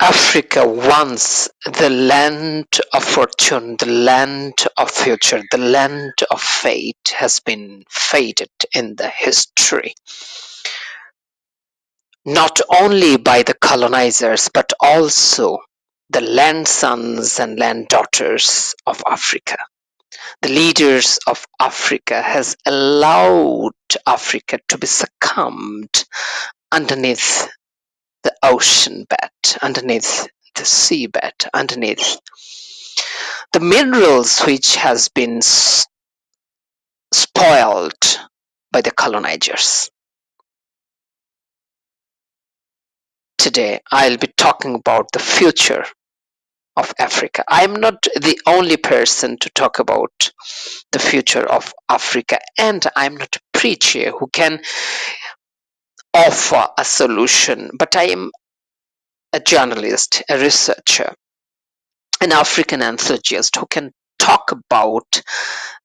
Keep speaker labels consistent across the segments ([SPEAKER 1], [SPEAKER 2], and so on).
[SPEAKER 1] Africa, once the land of fortune, the land of future, the land of fate, has been faded in the history, not only by the colonizers, but also the land sons and land daughters of Africa. The leaders of Africa has allowed Africa to be succumbed underneath the ocean bed, underneath the seabed, underneath the minerals which has been spoiled by the colonizers. Today, I'll be talking about the future of Africa. I'm not the only person to talk about the future of Africa, and I'm not a preacher who can offer a solution, but I am a journalist, a researcher, an African enthusiast who can talk about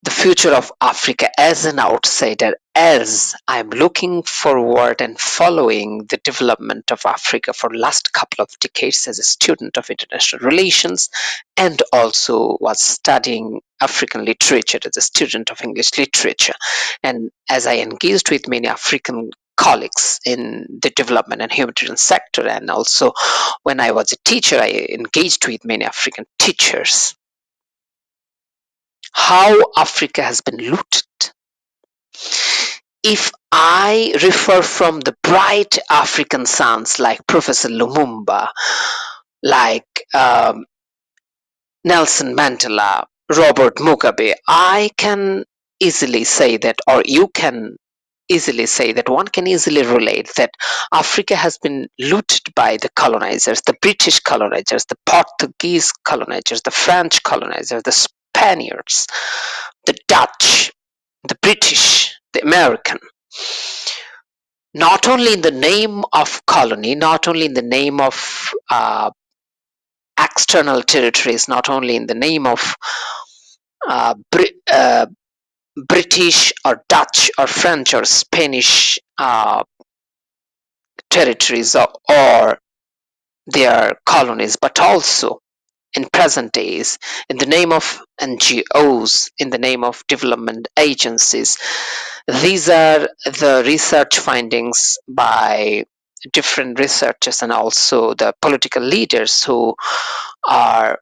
[SPEAKER 1] the future of Africa as an outsider, as I'm looking forward and following the development of Africa for the last couple of decades as a student of international relations, and also was studying African literature as a student of English literature. And as I engaged with many African colleagues in the development and humanitarian sector, and also when I was a teacher, I engaged with many African teachers. How Africa has been looted. If I refer from the bright African sons like Professor Lumumba, like Nelson Mandela, Robert Mugabe, I can easily say that, or you can easily say that, one can easily relate that Africa has been looted by the colonizers, the British colonizers, the Portuguese colonizers, the French colonizers, the Spaniards, the Dutch, the British, the American. Not only in the name of colony, not only in the name of external territories, not only in the name of British or Dutch or French or Spanish territories or their colonies, but also in present days in the name of NGOs, in the name of development agencies. These are the research findings by different researchers and also the political leaders who are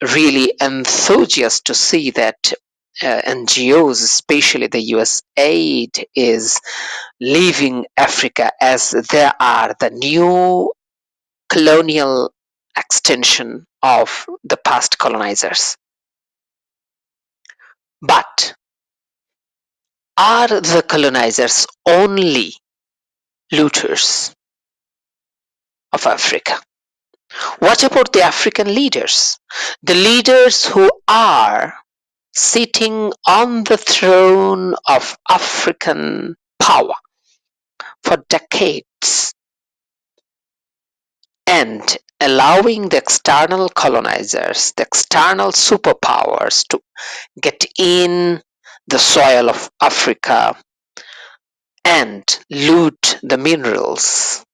[SPEAKER 1] really enthusiastic to see that NGOs, especially the US aid, is leaving Africa as they are the new colonial extension of the past colonizers. But are the colonizers only looters of Africa? What about the African leaders? The leaders who are sitting on the throne of African power for decades and allowing the external colonizers, the external superpowers to get in the soil of Africa and loot the minerals.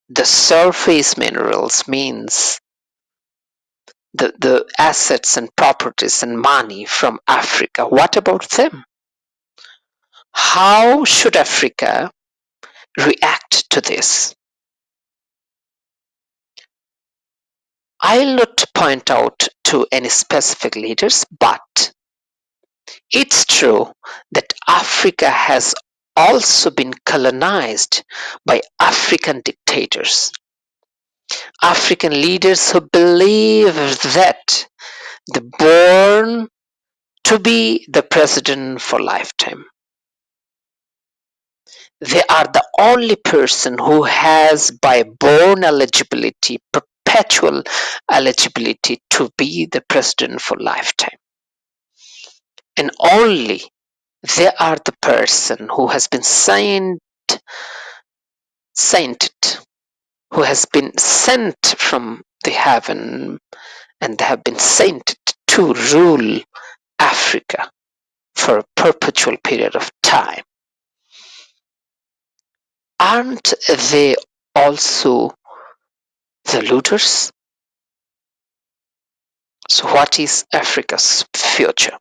[SPEAKER 1] The surface minerals means the assets and properties and money from Africa. What about them? How should Africa react to this? I'll not point out to any specific leaders, but it's true that Africa has also been colonized by African dictators, African leaders who believe that they're born to be the president for lifetime. They are the only person who has by born eligibility, perpetual eligibility to be the president for lifetime. And only they are the person who has been sainted, who has been sent from the heaven, and they have been sainted to rule Africa for a perpetual period of time. Aren't they also the looters. So, what is Africa's future?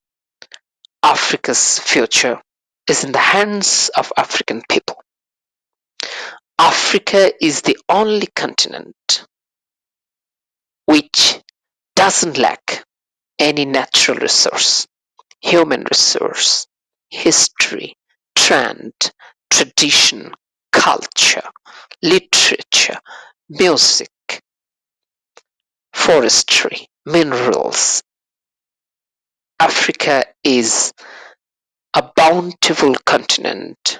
[SPEAKER 1] Africa's future is in the hands of African people. Africa is the only continent which doesn't lack any natural resource, human resource, history, trend, tradition, culture, literature, music, forestry, minerals. Africa is a bountiful continent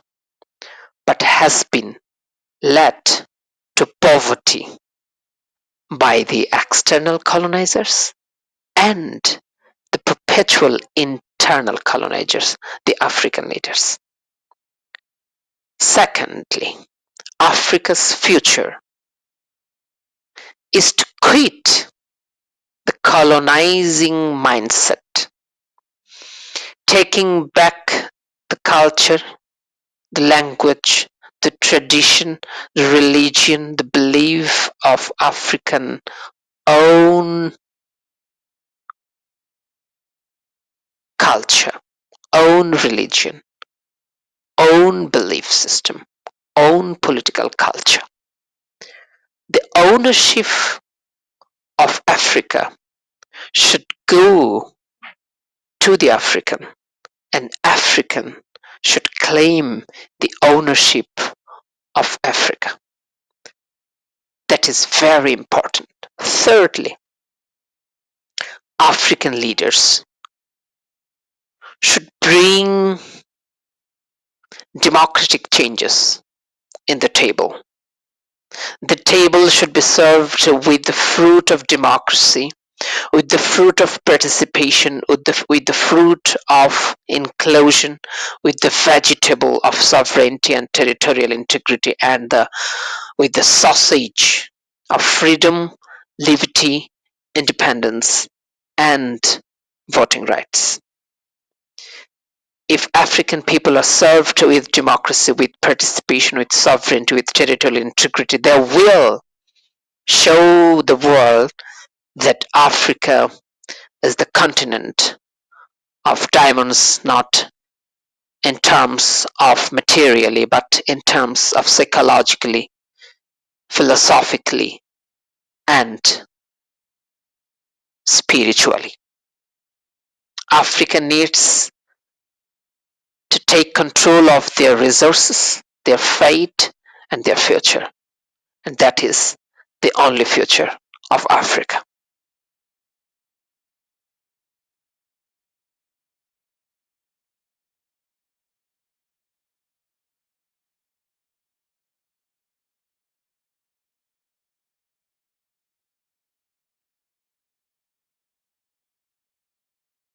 [SPEAKER 1] but has been led to poverty by the external colonizers and the perpetual internal colonizers, the African leaders. Secondly, Africa's future is to quit the colonizing mindset, taking back the culture, the language, the tradition, the religion, the belief of African own culture, own religion, own belief system, own political culture. The ownership of Africa should go to the African, and African should claim the ownership of Africa. That is very important. Thirdly, African leaders should bring democratic changes in the table. The table should be served with the fruit of democracy, with the fruit of participation, with the fruit of inclusion, with the vegetable of sovereignty and territorial integrity, and with the sausage of freedom, liberty, independence, and voting rights. If African people are served with democracy, with participation, with sovereignty, with territorial integrity, they will show the world that Africa is the continent of diamonds, not in terms of materially, but in terms of psychologically, philosophically, and spiritually. Africa needs to take control of their resources, their fate, and their future. And that is the only future of Africa.